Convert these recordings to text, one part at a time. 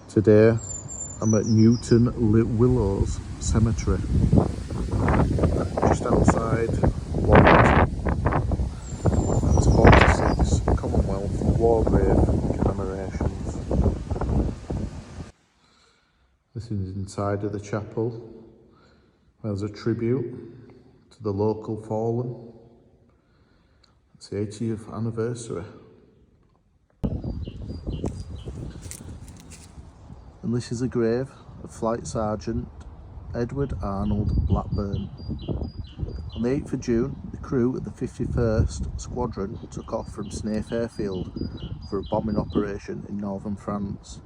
Today I'm at Newton-Le-Willows Cemetery, just outside London. There's 46 Commonwealth war grave commemorations. This is inside of the chapel. There's a tribute to the local fallen. It's the 80th anniversary. And this is a grave of Flight Sergeant Edward Arnold Blackburn. On the 8th of June, the crew of the 51st Squadron took off from Snaith Airfield for a bombing operation in northern France.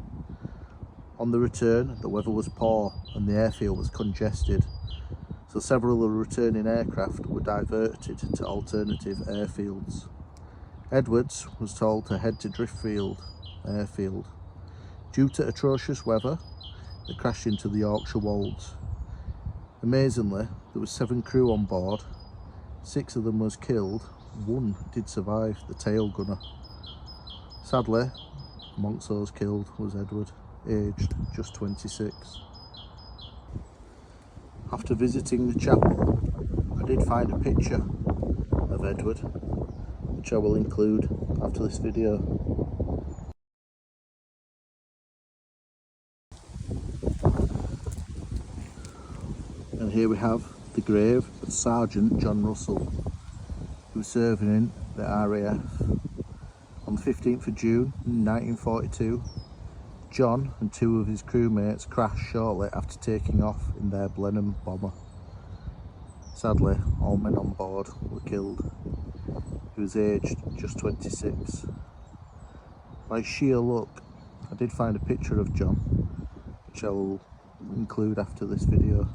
On the return, the weather was poor and the airfield was congested, so several of the returning aircraft were diverted to alternative airfields. Edwards was told to head to Driftfield Airfield. Due to atrocious weather, they crashed into the Yorkshire Wolds. Amazingly, there were 7 crew on board. 6 of them was killed, 1 did survive, the tail gunner. Sadly, amongst those killed was Edward, aged just 26. After visiting the chapel, I did find a picture of Edward, which I will include after this video. And here we have the grave of Sergeant John Russell, who was serving in the RAF. On the 15th of June 1942, John and 2 of his crewmates crashed shortly after taking off in their Blenheim bomber. Sadly, all men on board were killed. He was aged just 26. By sheer luck, I did find a picture of John, which I will include after this video.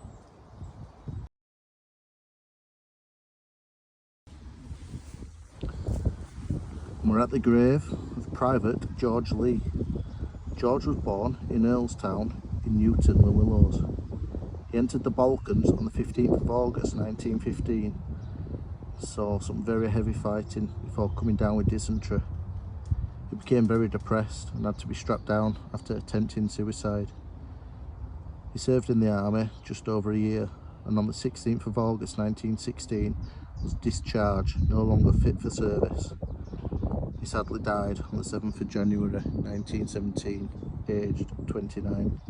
We're at the grave of Private George Lee. George was born in Earlstown in Newton-Le-Willows. He entered the Balkans on the 15th of August 1915. Saw some very heavy fighting before coming down with dysentery. He became very depressed and had to be strapped down after attempting suicide. He served in the army just over a year, and on the 16th of August 1916 was discharged, no longer fit for service. He sadly died on the 7th of January 1917, aged 29.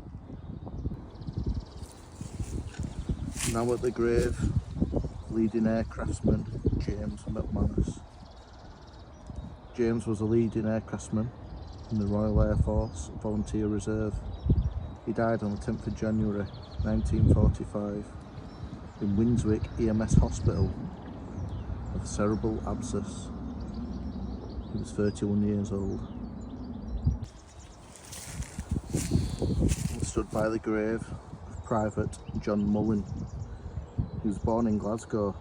Now at the grave, leading aircraftsman James McMANUS. James was a leading aircraftsman in the Royal Air Force Volunteer Reserve. He died on the 10th of January 1945 in Winswick EMS Hospital of a cerebral abscess. He was 31 years old. I stood by the grave of Private John MULLIN. He was born in Glasgow.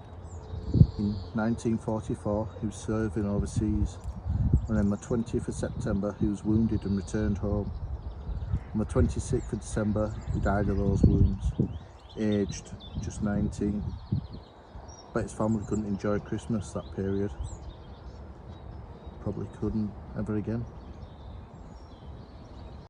In 1944 he was serving overseas, and on the 20th of September he was wounded and returned home. On the 26th of December he died of those wounds, aged just 19. But his family couldn't enjoy Christmas that period. Probably couldn't ever again.